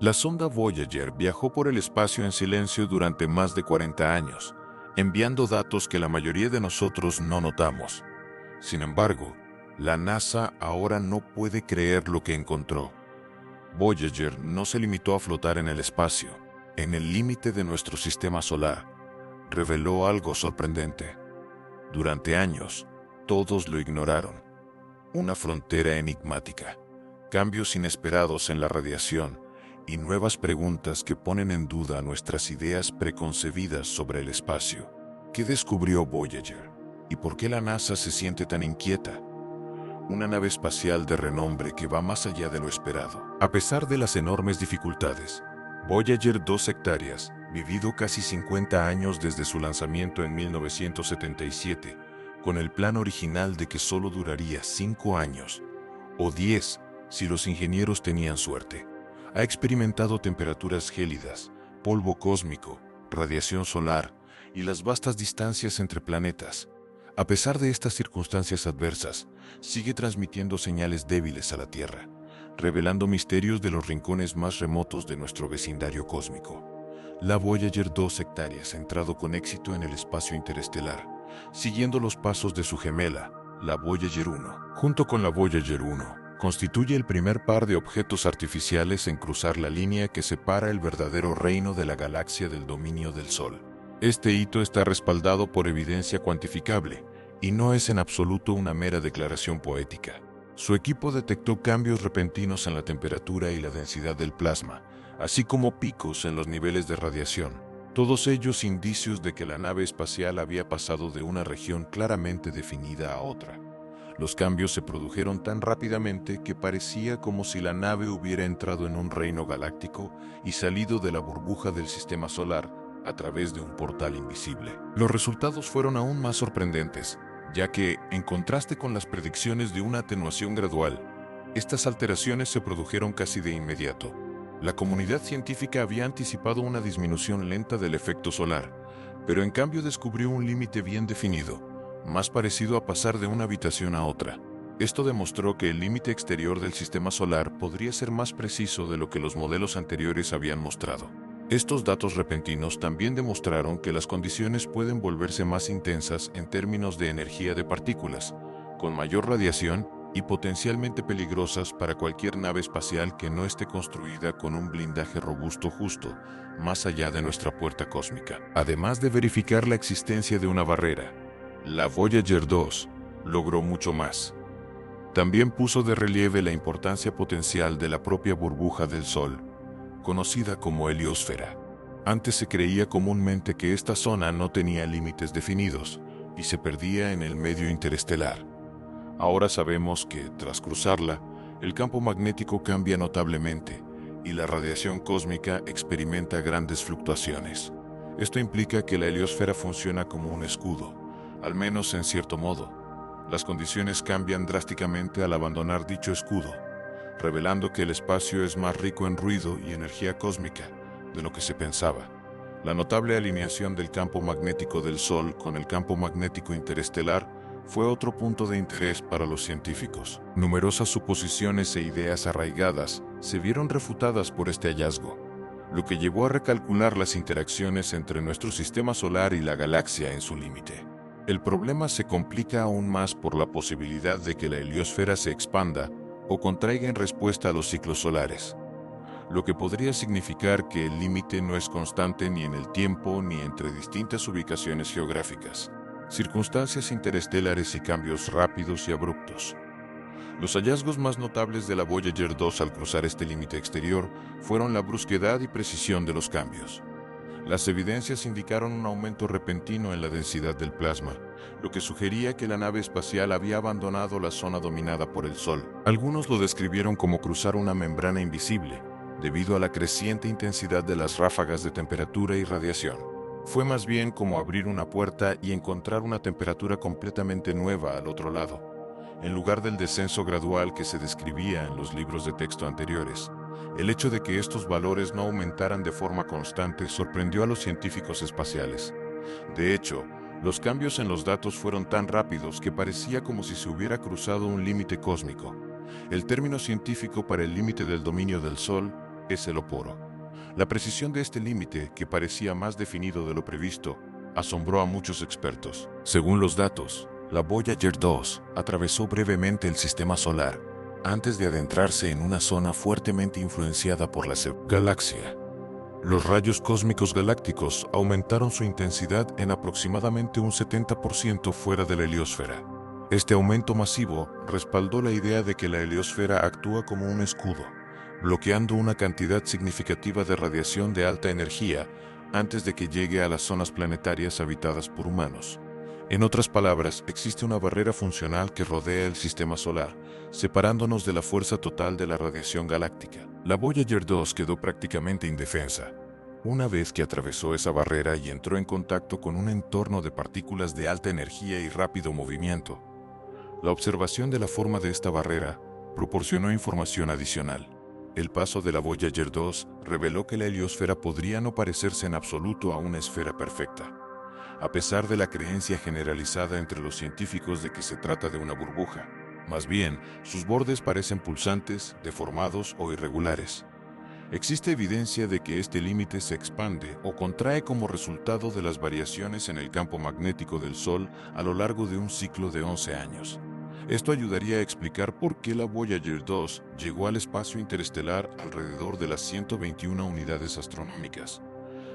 La sonda Voyager viajó por el espacio en silencio durante más de 40 años, enviando datos que la mayoría de nosotros no notamos. Sin embargo, la NASA ahora no puede creer lo que encontró. Voyager no se limitó a flotar en el espacio, en el límite de nuestro sistema solar. Reveló algo sorprendente. Durante años, todos lo ignoraron. Una frontera enigmática, cambios inesperados en la radiación y nuevas preguntas que ponen en duda nuestras ideas preconcebidas sobre el espacio. ¿Qué descubrió Voyager? ¿Y por qué la NASA se siente tan inquieta? Una nave espacial de renombre que va más allá de lo esperado. A pesar de las enormes dificultades, Voyager 2 hectáreas, vivido casi 50 años desde su lanzamiento en 1977, con el plan original de que solo duraría 5 años, o 10 si los ingenieros tenían suerte. Ha experimentado temperaturas gélidas, polvo cósmico, radiación solar y las vastas distancias entre planetas. A pesar de estas circunstancias adversas, sigue transmitiendo señales débiles a la Tierra, revelando misterios de los rincones más remotos de nuestro vecindario cósmico. La Voyager 2 hectáreas ha entrado con éxito en el espacio interestelar, siguiendo los pasos de su gemela, la Voyager 1. Junto con la Voyager 1, constituye el primer par de objetos artificiales en cruzar la línea que separa el verdadero reino de la galaxia del dominio del Sol. Este hito está respaldado por evidencia cuantificable, y no es en absoluto una mera declaración poética. Su equipo detectó cambios repentinos en la temperatura y la densidad del plasma, así como picos en los niveles de radiación, todos ellos indicios de que la nave espacial había pasado de una región claramente definida a otra. Los cambios se produjeron tan rápidamente que parecía como si la nave hubiera entrado en un reino galáctico y salido de la burbuja del sistema solar a través de un portal invisible. Los resultados fueron aún más sorprendentes, ya que, en contraste con las predicciones de una atenuación gradual, estas alteraciones se produjeron casi de inmediato. La comunidad científica había anticipado una disminución lenta del efecto solar, pero en cambio descubrió un límite bien definido, más parecido a pasar de una habitación a otra. Esto demostró que el límite exterior del sistema solar podría ser más preciso de lo que los modelos anteriores habían mostrado. Estos datos repentinos también demostraron que las condiciones pueden volverse más intensas en términos de energía de partículas, con mayor radiación y potencialmente peligrosas para cualquier nave espacial que no esté construida con un blindaje robusto justo, más allá de nuestra puerta cósmica. Además de verificar la existencia de una barrera, la Voyager 2 logró mucho más. También puso de relieve la importancia potencial de la propia burbuja del Sol, conocida como heliosfera. Antes se creía comúnmente que esta zona no tenía límites definidos y se perdía en el medio interestelar. Ahora sabemos que, tras cruzarla, el campo magnético cambia notablemente y la radiación cósmica experimenta grandes fluctuaciones. Esto implica que la heliosfera funciona como un escudo, al menos en cierto modo. Las condiciones cambian drásticamente al abandonar dicho escudo, revelando que el espacio es más rico en ruido y energía cósmica de lo que se pensaba. La notable alineación del campo magnético del Sol con el campo magnético interestelar fue otro punto de interés para los científicos. Numerosas suposiciones e ideas arraigadas se vieron refutadas por este hallazgo, lo que llevó a recalcular las interacciones entre nuestro sistema solar y la galaxia en su límite. El problema se complica aún más por la posibilidad de que la heliosfera se expanda o contraiga en respuesta a los ciclos solares, lo que podría significar que el límite no es constante ni en el tiempo ni entre distintas ubicaciones geográficas. Circunstancias interestelares y cambios rápidos y abruptos. Los hallazgos más notables de la Voyager 2 al cruzar este límite exterior fueron la brusquedad y precisión de los cambios. Las evidencias indicaron un aumento repentino en la densidad del plasma, lo que sugería que la nave espacial había abandonado la zona dominada por el Sol. Algunos lo describieron como cruzar una membrana invisible, debido a la creciente intensidad de las ráfagas de temperatura y radiación. Fue más bien como abrir una puerta y encontrar una temperatura completamente nueva al otro lado, en lugar del descenso gradual que se describía en los libros de texto anteriores. El hecho de que estos valores no aumentaran de forma constante sorprendió a los científicos espaciales. De hecho, los cambios en los datos fueron tan rápidos que parecía como si se hubiera cruzado un límite cósmico. El término científico para el límite del dominio del Sol es el oporo. La precisión de este límite, que parecía más definido de lo previsto, asombró a muchos expertos. Según los datos, la Voyager 2 atravesó brevemente el sistema solar antes de adentrarse en una zona fuertemente influenciada por la galaxia. Los rayos cósmicos galácticos aumentaron su intensidad en aproximadamente un 70% fuera de la heliosfera. Este aumento masivo respaldó la idea de que la heliosfera actúa como un escudo, bloqueando una cantidad significativa de radiación de alta energía antes de que llegue a las zonas planetarias habitadas por humanos. En otras palabras, existe una barrera funcional que rodea el sistema solar, separándonos de la fuerza total de la radiación galáctica. La Voyager 2 quedó prácticamente indefensa. Una vez que atravesó esa barrera y entró en contacto con un entorno de partículas de alta energía y rápido movimiento, la observación de la forma de esta barrera proporcionó información adicional. El paso de la Voyager 2 reveló que la heliosfera podría no parecerse en absoluto a una esfera perfecta, a pesar de la creencia generalizada entre los científicos de que se trata de una burbuja. Más bien, sus bordes parecen pulsantes, deformados o irregulares. Existe evidencia de que este límite se expande o contrae como resultado de las variaciones en el campo magnético del Sol a lo largo de un ciclo de 11 años. Esto ayudaría a explicar por qué la Voyager 2 llegó al espacio interestelar alrededor de las 121 unidades astronómicas,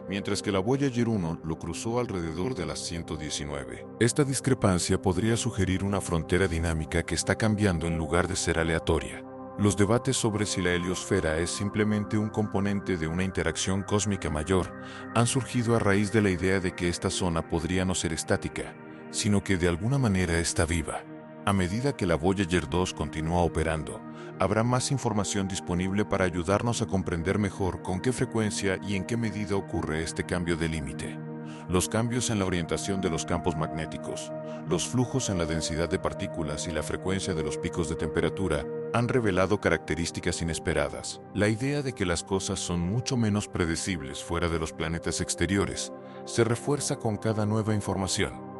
mientras que la Voyager 1 lo cruzó alrededor de las 119. Esta discrepancia podría sugerir una frontera dinámica que está cambiando en lugar de ser aleatoria. Los debates sobre si la heliosfera es simplemente un componente de una interacción cósmica mayor han surgido a raíz de la idea de que esta zona podría no ser estática, sino que de alguna manera está viva. A medida que la Voyager 2 continúa operando, habrá más información disponible para ayudarnos a comprender mejor con qué frecuencia y en qué medida ocurre este cambio de límite. Los cambios en la orientación de los campos magnéticos, los flujos en la densidad de partículas y la frecuencia de los picos de temperatura han revelado características inesperadas. La idea de que las cosas son mucho menos predecibles fuera de los planetas exteriores se refuerza con cada nueva información.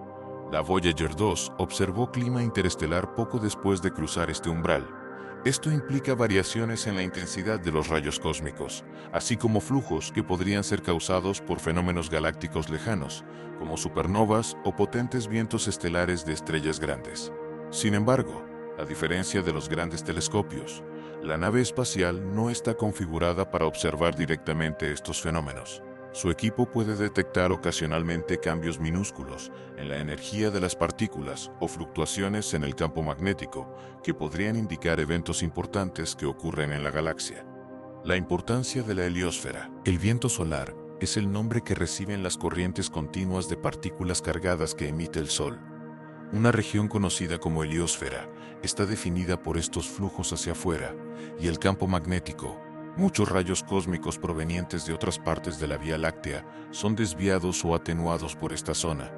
La Voyager 2 observó clima interestelar poco después de cruzar este umbral. Esto implica variaciones en la intensidad de los rayos cósmicos, así como flujos que podrían ser causados por fenómenos galácticos lejanos, como supernovas o potentes vientos estelares de estrellas grandes. Sin embargo, a diferencia de los grandes telescopios, la nave espacial no está configurada para observar directamente estos fenómenos. Su equipo puede detectar ocasionalmente cambios minúsculos en la energía de las partículas o fluctuaciones en el campo magnético que podrían indicar eventos importantes que ocurren en la galaxia. La importancia de la heliosfera. El viento solar es el nombre que reciben las corrientes continuas de partículas cargadas que emite el Sol. Una región conocida como heliosfera está definida por estos flujos hacia afuera y el campo magnético. Muchos rayos cósmicos provenientes de otras partes de la Vía Láctea son desviados o atenuados por esta zona,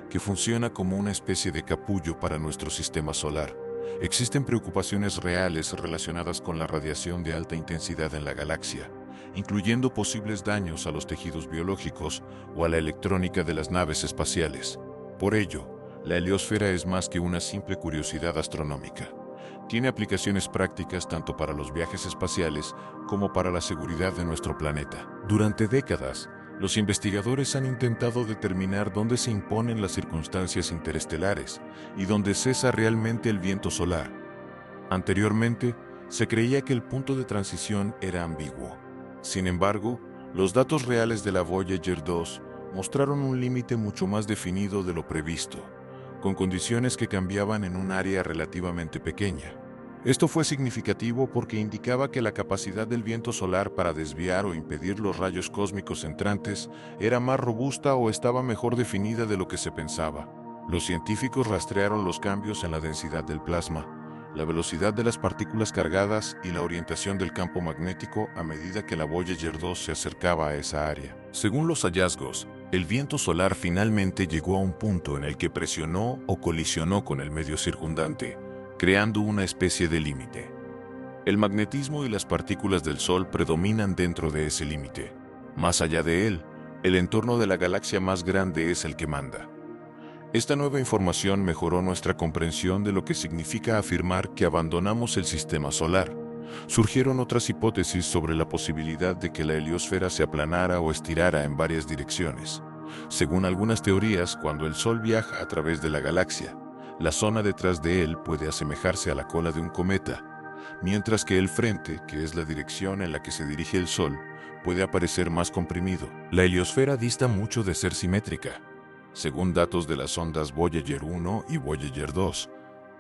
que funciona como una especie de capullo para nuestro sistema solar. Existen preocupaciones reales relacionadas con la radiación de alta intensidad en la galaxia, incluyendo posibles daños a los tejidos biológicos o a la electrónica de las naves espaciales. Por ello, la heliosfera es más que una simple curiosidad astronómica. Tiene aplicaciones prácticas tanto para los viajes espaciales como para la seguridad de nuestro planeta. Durante décadas, los investigadores han intentado determinar dónde se imponen las circunstancias interestelares y dónde cesa realmente el viento solar. Anteriormente, se creía que el punto de transición era ambiguo. Sin embargo, los datos reales de la Voyager 2 mostraron un límite mucho más definido de lo previsto, con condiciones que cambiaban en un área relativamente pequeña. Esto fue significativo porque indicaba que la capacidad del viento solar para desviar o impedir los rayos cósmicos entrantes era más robusta o estaba mejor definida de lo que se pensaba. Los científicos rastrearon los cambios en la densidad del plasma, la velocidad de las partículas cargadas y la orientación del campo magnético a medida que la Voyager 2 se acercaba a esa área. Según los hallazgos, el viento solar finalmente llegó a un punto en el que presionó o colisionó con el medio circundante, creando una especie de límite. El magnetismo y las partículas del Sol predominan dentro de ese límite. Más allá de él, el entorno de la galaxia más grande es el que manda. Esta nueva información mejoró nuestra comprensión de lo que significa afirmar que abandonamos el sistema solar. Surgieron otras hipótesis sobre la posibilidad de que la heliosfera se aplanara o estirara en varias direcciones. Según algunas teorías, cuando el Sol viaja a través de la galaxia, la zona detrás de él puede asemejarse a la cola de un cometa, mientras que el frente, que es la dirección en la que se dirige el Sol, puede aparecer más comprimido. La heliosfera dista mucho de ser simétrica, según datos de las sondas Voyager 1 y Voyager 2,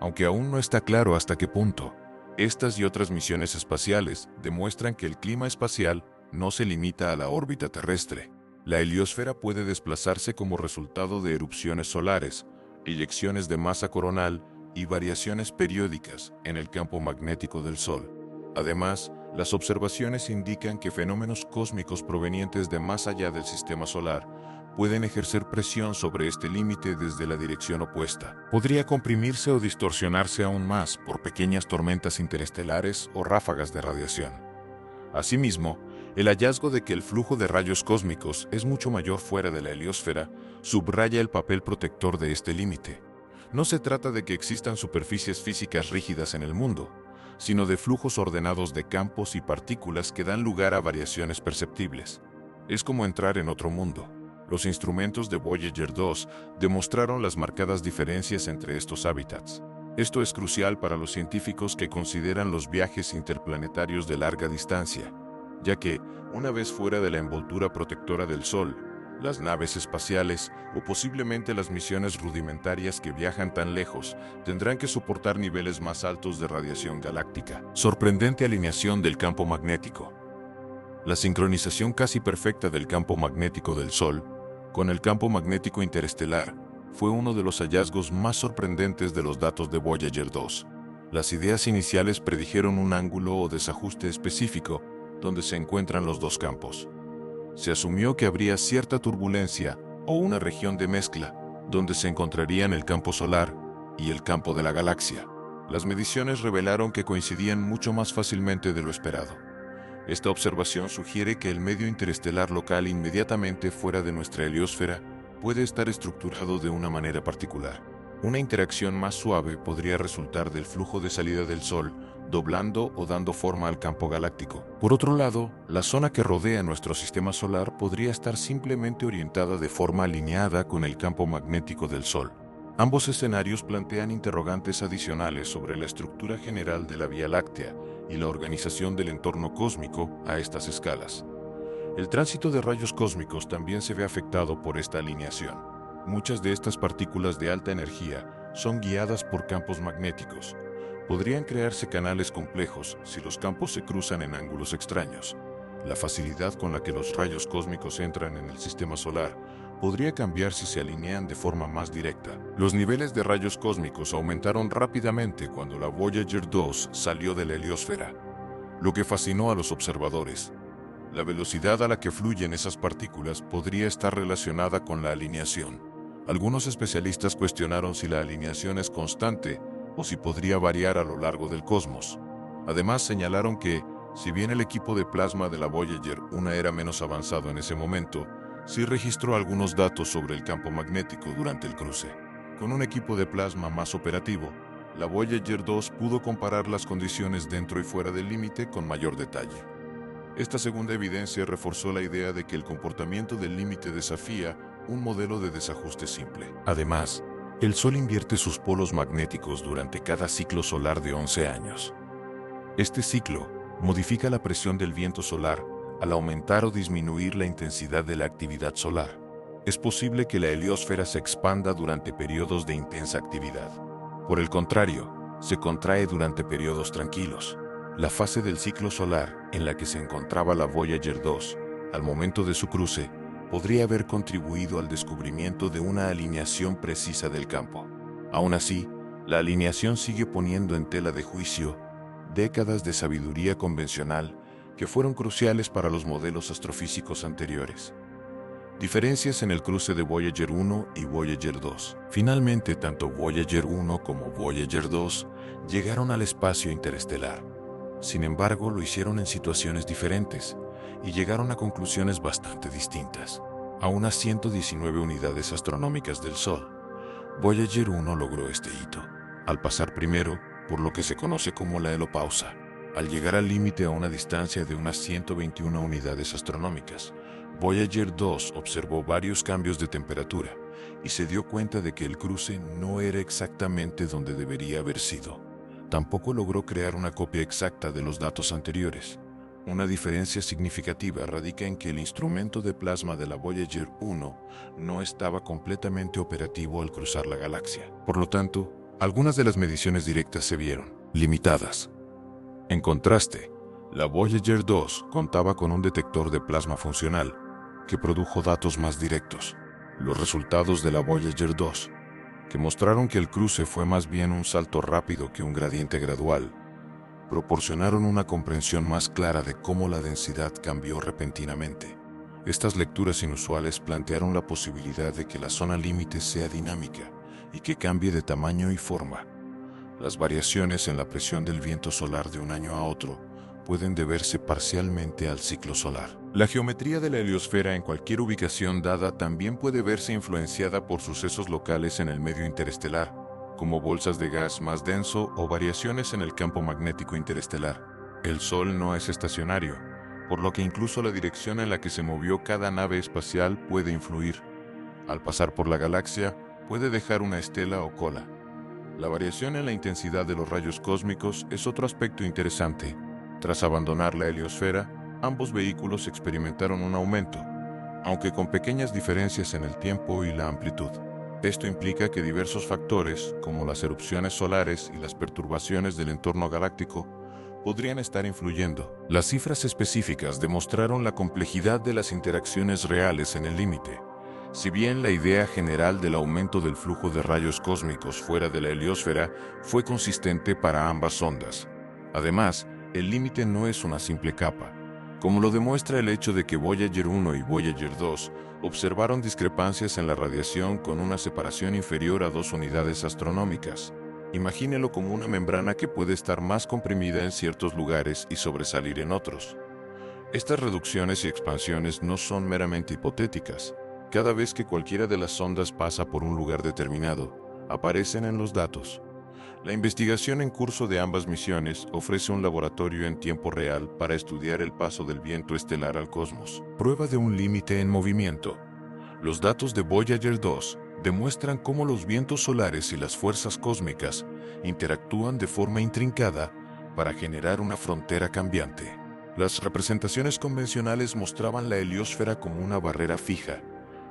aunque aún no está claro hasta qué punto. Estas y otras misiones espaciales demuestran que el clima espacial no se limita a la órbita terrestre. La heliosfera puede desplazarse como resultado de erupciones solares, eyecciones de masa coronal y variaciones periódicas en el campo magnético del Sol. Además, las observaciones indican que fenómenos cósmicos provenientes de más allá del sistema solar pueden ejercer presión sobre este límite desde la dirección opuesta. Podría comprimirse o distorsionarse aún más por pequeñas tormentas interestelares o ráfagas de radiación. Asimismo, el hallazgo de que el flujo de rayos cósmicos es mucho mayor fuera de la heliosfera subraya el papel protector de este límite. No se trata de que existan superficies físicas rígidas en el mundo, sino de flujos ordenados de campos y partículas que dan lugar a variaciones perceptibles. Es como entrar en otro mundo. Los instrumentos de Voyager 2 demostraron las marcadas diferencias entre estos hábitats. Esto es crucial para los científicos que consideran los viajes interplanetarios de larga distancia, ya que, una vez fuera de la envoltura protectora del Sol, las naves espaciales o posiblemente las misiones rudimentarias que viajan tan lejos tendrán que soportar niveles más altos de radiación galáctica. Sorprendente alineación del campo magnético. La sincronización casi perfecta del campo magnético del Sol con el campo magnético interestelar fue uno de los hallazgos más sorprendentes de los datos de Voyager 2. Las ideas iniciales predijeron un ángulo o desajuste específico donde se encuentran los dos campos. Se asumió que habría cierta turbulencia o una región de mezcla donde se encontrarían el campo solar y el campo de la galaxia. Las mediciones revelaron que coincidían mucho más fácilmente de lo esperado. Esta observación sugiere que el medio interestelar local inmediatamente fuera de nuestra heliosfera puede estar estructurado de una manera particular. Una interacción más suave podría resultar del flujo de salida del Sol, doblando o dando forma al campo galáctico. Por otro lado, la zona que rodea nuestro sistema solar podría estar simplemente orientada de forma alineada con el campo magnético del Sol. Ambos escenarios plantean interrogantes adicionales sobre la estructura general de la Vía Láctea y la organización del entorno cósmico a estas escalas. El tránsito de rayos cósmicos también se ve afectado por esta alineación. Muchas de estas partículas de alta energía son guiadas por campos magnéticos. Podrían crearse canales complejos si los campos se cruzan en ángulos extraños. La facilidad con la que los rayos cósmicos entran en el sistema solar podría cambiar si se alinean de forma más directa. Los niveles de rayos cósmicos aumentaron rápidamente cuando la Voyager 2 salió de la heliosfera, lo que fascinó a los observadores. La velocidad a la que fluyen esas partículas podría estar relacionada con la alineación. Algunos especialistas cuestionaron si la alineación es constante o si podría variar a lo largo del cosmos. Además, señalaron que, si bien el equipo de plasma de la Voyager 1 era menos avanzado en ese momento, sí registró algunos datos sobre el campo magnético durante el cruce. Con un equipo de plasma más operativo, la Voyager 2 pudo comparar las condiciones dentro y fuera del límite con mayor detalle. Esta segunda evidencia reforzó la idea de que el comportamiento del límite desafía un modelo de desajuste simple. Además, el Sol invierte sus polos magnéticos durante cada ciclo solar de 11 años. Este ciclo modifica la presión del viento solar al aumentar o disminuir la intensidad de la actividad solar. Es posible que la heliosfera se expanda durante periodos de intensa actividad. Por el contrario, se contrae durante periodos tranquilos. La fase del ciclo solar en la que se encontraba la Voyager 2, al momento de su cruce, podría haber contribuido al descubrimiento de una alineación precisa del campo. Aún así, la alineación sigue poniendo en tela de juicio décadas de sabiduría convencional que fueron cruciales para los modelos astrofísicos anteriores. Diferencias en el cruce de Voyager 1 y Voyager 2. Finalmente, tanto Voyager 1 como Voyager 2 llegaron al espacio interestelar. Sin embargo, lo hicieron en situaciones diferentes y llegaron a conclusiones bastante distintas. A unas 119 unidades astronómicas del Sol, Voyager 1 logró este hito, al pasar primero por lo que se conoce como la helopausa. Al llegar al límite a una distancia de unas 121 unidades astronómicas, Voyager 2 observó varios cambios de temperatura y se dio cuenta de que el cruce no era exactamente donde debería haber sido. Tampoco logró crear una copia exacta de los datos anteriores. Una diferencia significativa radica en que el instrumento de plasma de la Voyager 1 no estaba completamente operativo al cruzar la galaxia. Por lo tanto, algunas de las mediciones directas se vieron limitadas. En contraste, la Voyager 2 contaba con un detector de plasma funcional que produjo datos más directos. Los resultados de la Voyager 2, que mostraron que el cruce fue más bien un salto rápido que un gradiente gradual, proporcionaron una comprensión más clara de cómo la densidad cambió repentinamente. Estas lecturas inusuales plantearon la posibilidad de que la zona límite sea dinámica y que cambie de tamaño y forma. Las variaciones en la presión del viento solar de un año a otro pueden deberse parcialmente al ciclo solar. La geometría de la heliosfera en cualquier ubicación dada también puede verse influenciada por sucesos locales en el medio interestelar, como bolsas de gas más denso o variaciones en el campo magnético interestelar. El Sol no es estacionario, por lo que incluso la dirección en la que se movió cada nave espacial puede influir. Al pasar por la galaxia, puede dejar una estela o cola. La variación en la intensidad de los rayos cósmicos es otro aspecto interesante. Tras abandonar la heliosfera, ambos vehículos experimentaron un aumento, aunque con pequeñas diferencias en el tiempo y la amplitud. Esto implica que diversos factores, como las erupciones solares y las perturbaciones del entorno galáctico, podrían estar influyendo. Las cifras específicas demostraron la complejidad de las interacciones reales en el límite. Si bien la idea general del aumento del flujo de rayos cósmicos fuera de la heliosfera fue consistente para ambas ondas. Además, el límite no es una simple capa, como lo demuestra el hecho de que Voyager 1 y Voyager 2 observaron discrepancias en la radiación con una separación inferior a 2 unidades astronómicas. Imagínelo como una membrana que puede estar más comprimida en ciertos lugares y sobresalir en otros. Estas reducciones y expansiones no son meramente hipotéticas. Cada vez que cualquiera de las ondas pasa por un lugar determinado, aparecen en los datos. La investigación en curso de ambas misiones ofrece un laboratorio en tiempo real para estudiar el paso del viento estelar al cosmos. Prueba de un límite en movimiento. Los datos de Voyager 2 demuestran cómo los vientos solares y las fuerzas cósmicas interactúan de forma intrincada para generar una frontera cambiante. Las representaciones convencionales mostraban la heliosfera como una barrera fija,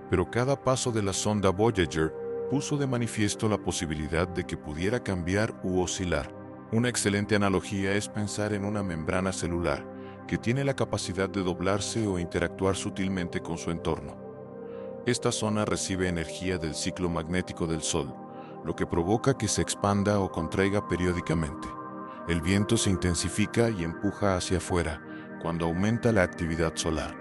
pero cada paso de la sonda Voyager puso de manifiesto la posibilidad de que pudiera cambiar u oscilar. Una excelente analogía es pensar en una membrana celular que tiene la capacidad de doblarse o interactuar sutilmente con su entorno. Esta zona recibe energía del ciclo magnético del Sol, lo que provoca que se expanda o contraiga periódicamente. El viento se intensifica y empuja hacia afuera cuando aumenta la actividad solar.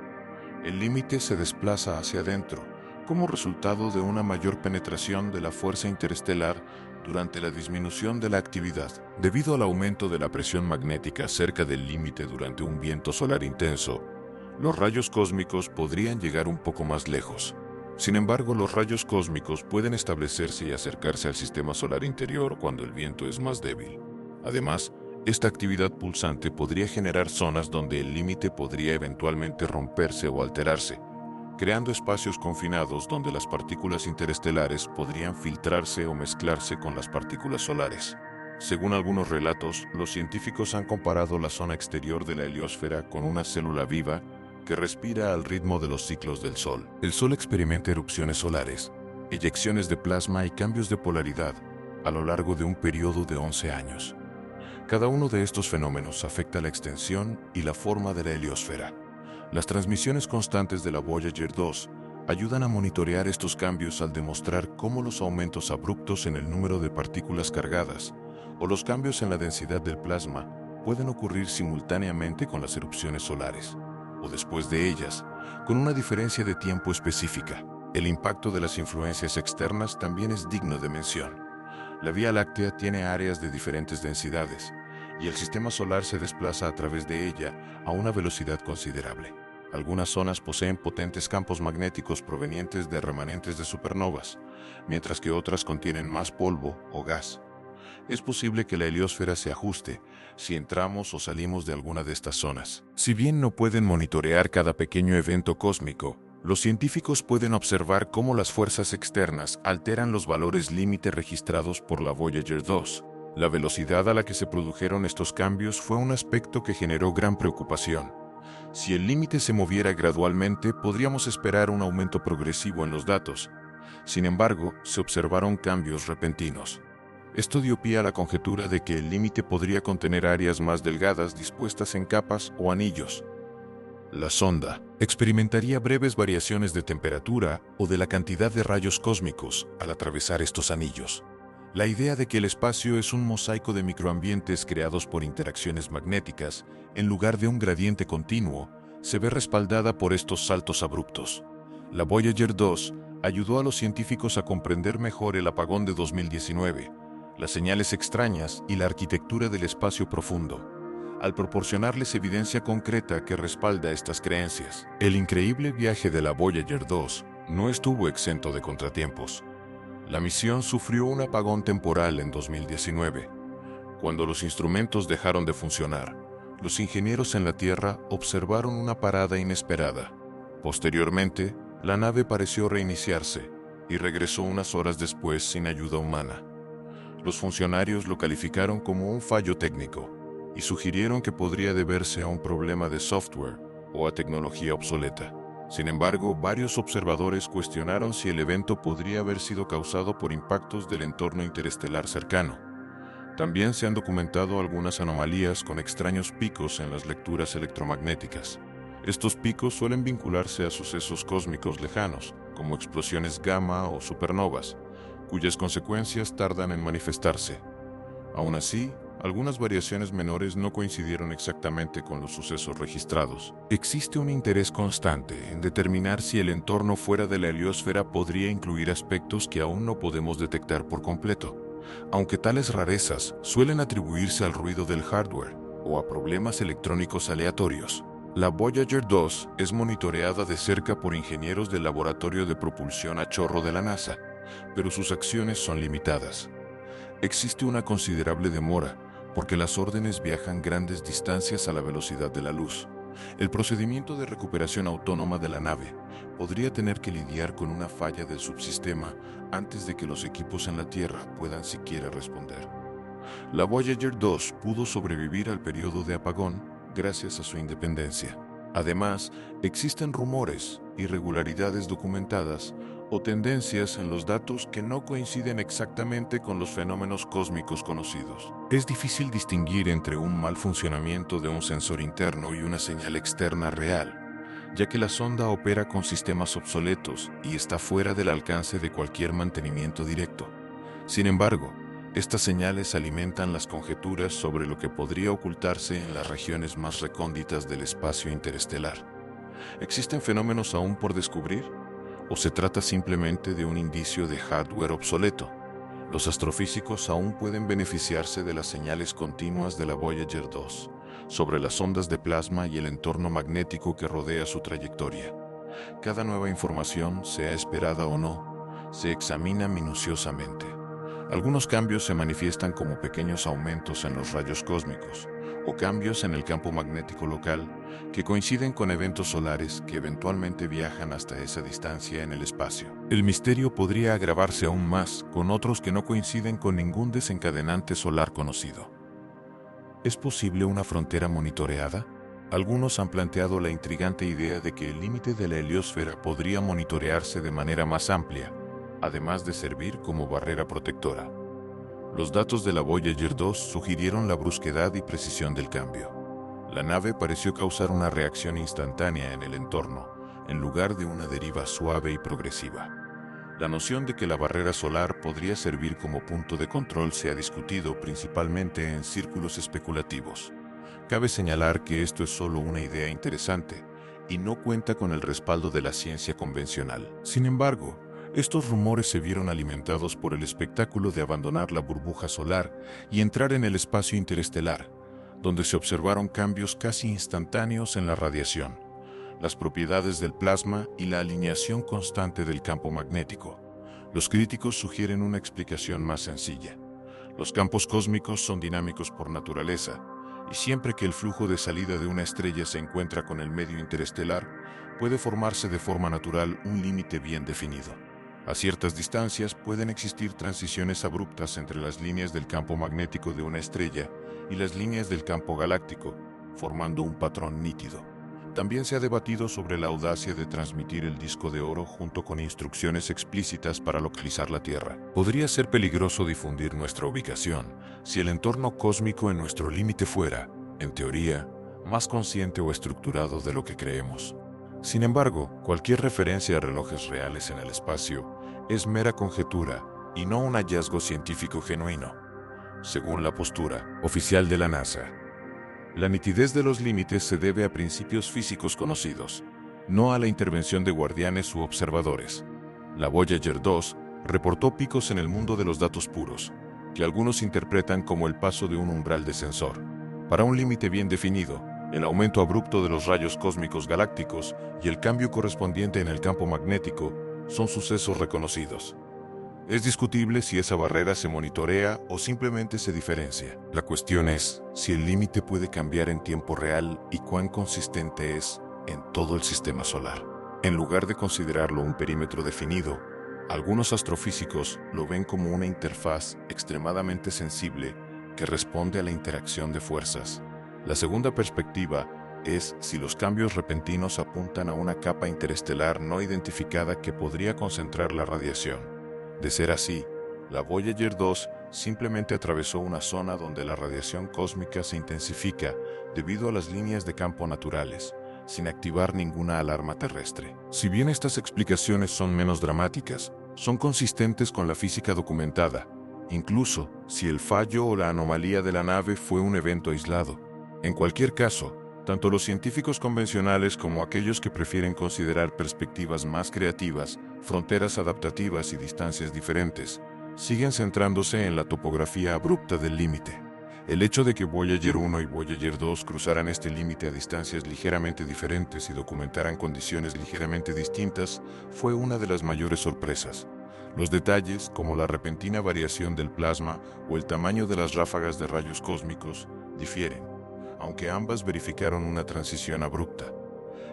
El límite se desplaza hacia adentro, como resultado de una mayor penetración de la fuerza interestelar durante la disminución de la actividad. Debido al aumento de la presión magnética cerca del límite durante un viento solar intenso, los rayos cósmicos podrían llegar un poco más lejos. Sin embargo, los rayos cósmicos pueden establecerse y acercarse al sistema solar interior cuando el viento es más débil. Además, esta actividad pulsante podría generar zonas donde el límite podría eventualmente romperse o alterarse, creando espacios confinados donde las partículas interestelares podrían filtrarse o mezclarse con las partículas solares. Según algunos relatos, los científicos han comparado la zona exterior de la heliosfera con una célula viva que respira al ritmo de los ciclos del Sol. El Sol experimenta erupciones solares, eyecciones de plasma y cambios de polaridad a lo largo de un periodo de 11 años. Cada uno de estos fenómenos afecta la extensión y la forma de la heliosfera. Las transmisiones constantes de la Voyager 2 ayudan a monitorear estos cambios al demostrar cómo los aumentos abruptos en el número de partículas cargadas o los cambios en la densidad del plasma pueden ocurrir simultáneamente con las erupciones solares, o después de ellas, con una diferencia de tiempo específica. El impacto de las influencias externas también es digno de mención. La Vía Láctea tiene áreas de diferentes densidades, y el sistema solar se desplaza a través de ella a una velocidad considerable. Algunas zonas poseen potentes campos magnéticos provenientes de remanentes de supernovas, mientras que otras contienen más polvo o gas. Es posible que la heliosfera se ajuste si entramos o salimos de alguna de estas zonas. Si bien no pueden monitorear cada pequeño evento cósmico, los científicos pueden observar cómo las fuerzas externas alteran los valores límite registrados por la Voyager 2. La velocidad a la que se produjeron estos cambios fue un aspecto que generó gran preocupación. Si el límite se moviera gradualmente, podríamos esperar un aumento progresivo en los datos. Sin embargo, se observaron cambios repentinos. Esto dio pie a la conjetura de que el límite podría contener áreas más delgadas dispuestas en capas o anillos. La sonda experimentaría breves variaciones de temperatura o de la cantidad de rayos cósmicos al atravesar estos anillos. La idea de que el espacio es un mosaico de microambientes creados por interacciones magnéticas, en lugar de un gradiente continuo, se ve respaldada por estos saltos abruptos. La Voyager 2 ayudó a los científicos a comprender mejor el apagón de 2019, las señales extrañas y la arquitectura del espacio profundo, al proporcionarles evidencia concreta que respalda estas creencias. El increíble viaje de la Voyager 2 no estuvo exento de contratiempos. La misión sufrió un apagón temporal en 2019. Cuando los instrumentos dejaron de funcionar, los ingenieros en la Tierra observaron una parada inesperada. Posteriormente, la nave pareció reiniciarse y regresó unas horas después sin ayuda humana. Los funcionarios lo calificaron como un fallo técnico y sugirieron que podría deberse a un problema de software o a tecnología obsoleta. Sin embargo, varios observadores cuestionaron si el evento podría haber sido causado por impactos del entorno interestelar cercano. También se han documentado algunas anomalías con extraños picos en las lecturas electromagnéticas. Estos picos suelen vincularse a sucesos cósmicos lejanos, como explosiones gamma o supernovas, cuyas consecuencias tardan en manifestarse. Aún así, algunas variaciones menores no coincidieron exactamente con los sucesos registrados. Existe un interés constante en determinar si el entorno fuera de la heliosfera podría incluir aspectos que aún no podemos detectar por completo, aunque tales rarezas suelen atribuirse al ruido del hardware o a problemas electrónicos aleatorios. La Voyager 2 es monitoreada de cerca por ingenieros del Laboratorio de Propulsión a Chorro de la NASA, pero sus acciones son limitadas. Existe una considerable demora, porque las órdenes viajan grandes distancias a la velocidad de la luz. El procedimiento de recuperación autónoma de la nave podría tener que lidiar con una falla del subsistema antes de que los equipos en la Tierra puedan siquiera responder. La Voyager 2 pudo sobrevivir al periodo de apagón gracias a su independencia. Además, existen rumores, irregularidades documentadas o tendencias en los datos que no coinciden exactamente con los fenómenos cósmicos conocidos. Es difícil distinguir entre un mal funcionamiento de un sensor interno y una señal externa real, ya que la sonda opera con sistemas obsoletos y está fuera del alcance de cualquier mantenimiento directo. Sin embargo, estas señales alimentan las conjeturas sobre lo que podría ocultarse en las regiones más recónditas del espacio interestelar. ¿Existen fenómenos aún por descubrir? ¿O se trata simplemente de un indicio de hardware obsoleto? Los astrofísicos aún pueden beneficiarse de las señales continuas de la Voyager 2 sobre las ondas de plasma y el entorno magnético que rodea su trayectoria. Cada nueva información, sea esperada o no, se examina minuciosamente. Algunos cambios se manifiestan como pequeños aumentos en los rayos cósmicos o cambios en el campo magnético local que coinciden con eventos solares que eventualmente viajan hasta esa distancia en el espacio. El misterio podría agravarse aún más con otros que no coinciden con ningún desencadenante solar conocido. ¿Es posible una frontera monitoreada? Algunos han planteado la intrigante idea de que el límite de la heliosfera podría monitorearse de manera más amplia, además de servir como barrera protectora. Los datos de la Voyager 2 sugirieron la brusquedad y precisión del cambio. La nave pareció causar una reacción instantánea en el entorno, en lugar de una deriva suave y progresiva. La noción de que la barrera solar podría servir como punto de control se ha discutido principalmente en círculos especulativos. Cabe señalar que esto es solo una idea interesante y no cuenta con el respaldo de la ciencia convencional. Sin embargo, estos rumores se vieron alimentados por el espectáculo de abandonar la burbuja solar y entrar en el espacio interestelar, donde se observaron cambios casi instantáneos en la radiación, las propiedades del plasma y la alineación constante del campo magnético. Los críticos sugieren una explicación más sencilla. Los campos cósmicos son dinámicos por naturaleza, y siempre que el flujo de salida de una estrella se encuentra con el medio interestelar, puede formarse de forma natural un límite bien definido. A ciertas distancias pueden existir transiciones abruptas entre las líneas del campo magnético de una estrella y las líneas del campo galáctico, formando un patrón nítido. También se ha debatido sobre la audacia de transmitir el disco de oro junto con instrucciones explícitas para localizar la Tierra. Podría ser peligroso difundir nuestra ubicación si el entorno cósmico en nuestro límite fuera, en teoría, más consciente o estructurado de lo que creemos. Sin embargo, cualquier referencia a relojes reales en el espacio es mera conjetura y no un hallazgo científico genuino. Según la postura oficial de la NASA, la nitidez de los límites se debe a principios físicos conocidos, no a la intervención de guardianes u observadores. La Voyager 2 reportó picos en el mundo de los datos puros, que algunos interpretan como el paso de un umbral de sensor. Para un límite bien definido, el aumento abrupto de los rayos cósmicos galácticos y el cambio correspondiente en el campo magnético son sucesos reconocidos. Es discutible si esa barrera se monitorea o simplemente se diferencia. La cuestión es si el límite puede cambiar en tiempo real y cuán consistente es en todo el sistema solar. En lugar de considerarlo un perímetro definido, algunos astrofísicos lo ven como una interfaz extremadamente sensible que responde a la interacción de fuerzas. La segunda perspectiva es si los cambios repentinos apuntan a una capa interestelar no identificada que podría concentrar la radiación. De ser así, la Voyager 2 simplemente atravesó una zona donde la radiación cósmica se intensifica debido a las líneas de campo naturales, sin activar ninguna alarma terrestre. Si bien estas explicaciones son menos dramáticas, son consistentes con la física documentada, incluso si el fallo o la anomalía de la nave fue un evento aislado. En cualquier caso, tanto los científicos convencionales como aquellos que prefieren considerar perspectivas más creativas, fronteras adaptativas y distancias diferentes, siguen centrándose en la topografía abrupta del límite. El hecho de que Voyager 1 y Voyager 2 cruzaran este límite a distancias ligeramente diferentes y documentaran condiciones ligeramente distintas fue una de las mayores sorpresas. Los detalles, como la repentina variación del plasma o el tamaño de las ráfagas de rayos cósmicos, difieren, aunque ambas verificaron una transición abrupta.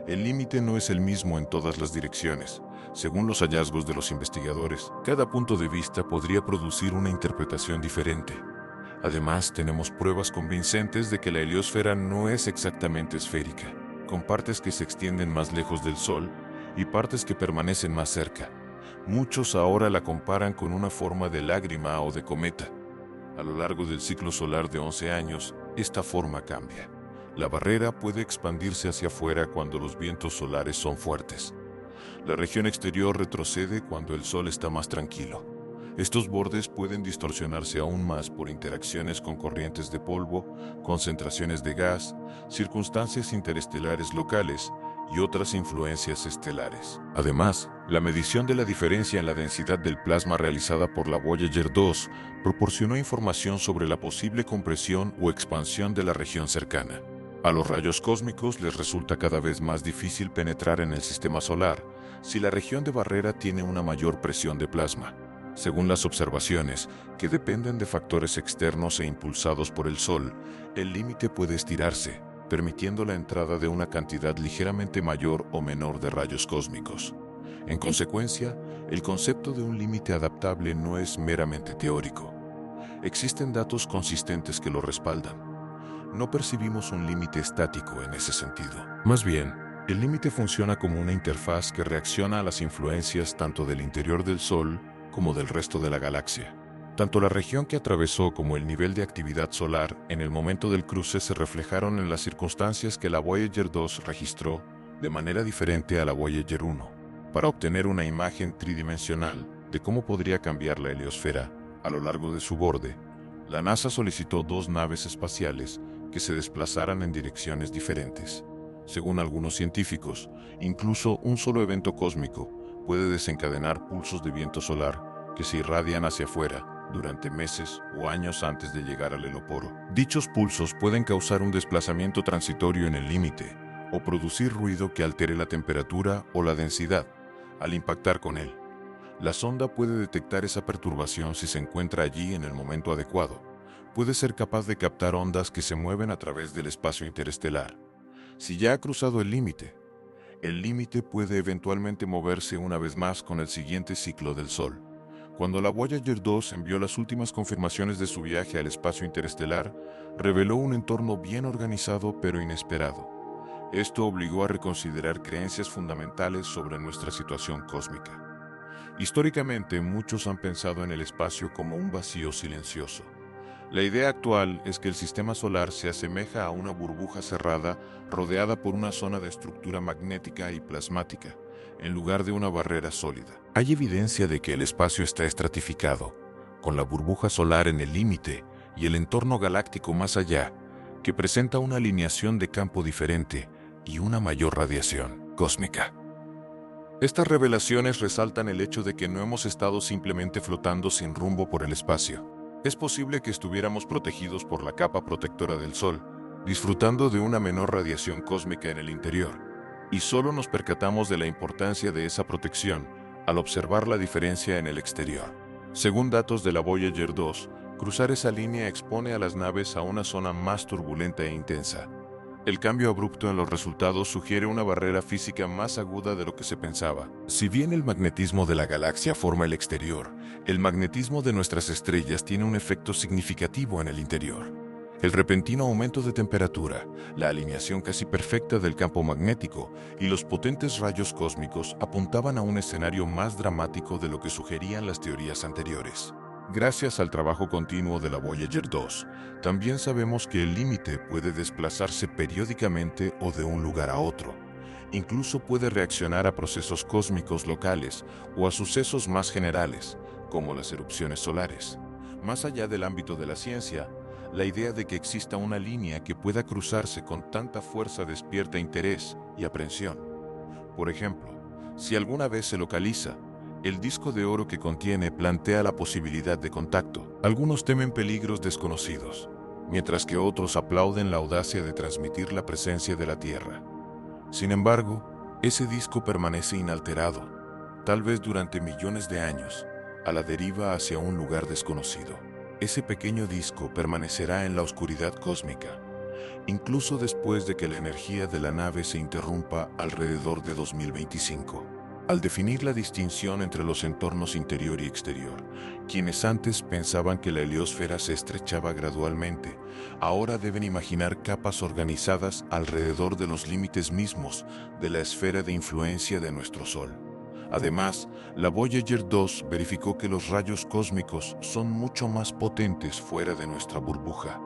El límite no es el mismo en todas las direcciones. Según los hallazgos de los investigadores, cada punto de vista podría producir una interpretación diferente. Además, tenemos pruebas convincentes de que la heliosfera no es exactamente esférica, con partes que se extienden más lejos del Sol y partes que permanecen más cerca. Muchos ahora la comparan con una forma de lágrima o de cometa. A lo largo del ciclo solar de 11 años, esta forma cambia. La barrera puede expandirse hacia afuera cuando los vientos solares son fuertes. La región exterior retrocede cuando el Sol está más tranquilo. Estos bordes pueden distorsionarse aún más por interacciones con corrientes de polvo, concentraciones de gas, circunstancias interestelares locales y otras influencias estelares. Además, la medición de la diferencia en la densidad del plasma realizada por la Voyager 2 proporcionó información sobre la posible compresión o expansión de la región cercana. A los rayos cósmicos les resulta cada vez más difícil penetrar en el sistema solar si la región de barrera tiene una mayor presión de plasma. Según las observaciones, que dependen de factores externos e impulsados por el Sol, el límite puede estirarse, permitiendo la entrada de una cantidad ligeramente mayor o menor de rayos cósmicos. En consecuencia, el concepto de un límite adaptable no es meramente teórico. Existen datos consistentes que lo respaldan. No percibimos un límite estático en ese sentido. Más bien, el límite funciona como una interfaz que reacciona a las influencias tanto del interior del Sol como del resto de la galaxia. Tanto la región que atravesó como el nivel de actividad solar en el momento del cruce se reflejaron en las circunstancias que la Voyager 2 registró de manera diferente a la Voyager 1. Para obtener una imagen tridimensional de cómo podría cambiar la heliosfera a lo largo de su borde, la NASA solicitó 2 naves espaciales que se desplazaran en direcciones diferentes. Según algunos científicos, incluso un solo evento cósmico puede desencadenar pulsos de viento solar que se irradian hacia afuera durante meses o años antes de llegar al heloporo. Dichos pulsos pueden causar un desplazamiento transitorio en el límite o producir ruido que altere la temperatura o la densidad al impactar con él. La sonda puede detectar esa perturbación si se encuentra allí en el momento adecuado. Puede ser capaz de captar ondas que se mueven a través del espacio interestelar. Si ya ha cruzado el límite puede eventualmente moverse una vez más con el siguiente ciclo del Sol. Cuando la Voyager 2 envió las últimas confirmaciones de su viaje al espacio interestelar, reveló un entorno bien organizado pero inesperado. Esto obligó a reconsiderar creencias fundamentales sobre nuestra situación cósmica. Históricamente, muchos han pensado en el espacio como un vacío silencioso. La idea actual es que el sistema solar se asemeja a una burbuja cerrada rodeada por una zona de estructura magnética y plasmática, en lugar de una barrera sólida. Hay evidencia de que el espacio está estratificado, con la burbuja solar en el límite y el entorno galáctico más allá, que presenta una alineación de campo diferente y una mayor radiación cósmica. Estas revelaciones resaltan el hecho de que no hemos estado simplemente flotando sin rumbo por el espacio. Es posible que estuviéramos protegidos por la capa protectora del Sol, disfrutando de una menor radiación cósmica en el interior, y solo nos percatamos de la importancia de esa protección al observar la diferencia en el exterior. Según datos de la Voyager 2, cruzar esa línea expone a las naves a una zona más turbulenta e intensa. El cambio abrupto en los resultados sugiere una barrera física más aguda de lo que se pensaba. Si bien el magnetismo de la galaxia forma el exterior, el magnetismo de nuestras estrellas tiene un efecto significativo en el interior. El repentino aumento de temperatura, la alineación casi perfecta del campo magnético y los potentes rayos cósmicos apuntaban a un escenario más dramático de lo que sugerían las teorías anteriores. Gracias al trabajo continuo de la Voyager 2, también sabemos que el límite puede desplazarse periódicamente o de un lugar a otro. Incluso puede reaccionar a procesos cósmicos locales o a sucesos más generales, como las erupciones solares. Más allá del ámbito de la ciencia, la idea de que exista una línea que pueda cruzarse con tanta fuerza despierta interés y aprensión. Por ejemplo, si alguna vez se localiza, el disco de oro que contiene plantea la posibilidad de contacto. Algunos temen peligros desconocidos, mientras que otros aplauden la audacia de transmitir la presencia de la Tierra. Sin embargo, ese disco permanece inalterado, tal vez durante millones de años, a la deriva hacia un lugar desconocido. Ese pequeño disco permanecerá en la oscuridad cósmica, incluso después de que la energía de la nave se interrumpa alrededor de 2025. Al definir la distinción entre los entornos interior y exterior, quienes antes pensaban que la heliosfera se estrechaba gradualmente, ahora deben imaginar capas organizadas alrededor de los límites mismos de la esfera de influencia de nuestro Sol. Además, la Voyager 2 verificó que los rayos cósmicos son mucho más potentes fuera de nuestra burbuja.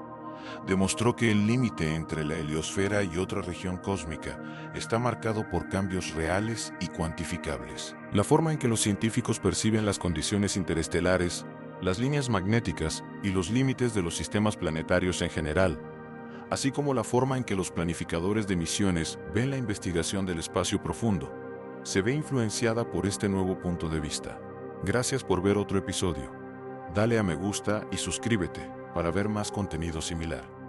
Demostró que el límite entre la heliosfera y otra región cósmica está marcado por cambios reales y cuantificables. La forma en que los científicos perciben las condiciones interestelares, las líneas magnéticas y los límites de los sistemas planetarios en general, así como la forma en que los planificadores de misiones ven la investigación del espacio profundo, se ve influenciada por este nuevo punto de vista. Gracias por ver otro episodio. Dale a me gusta y suscríbete para ver más contenido similar.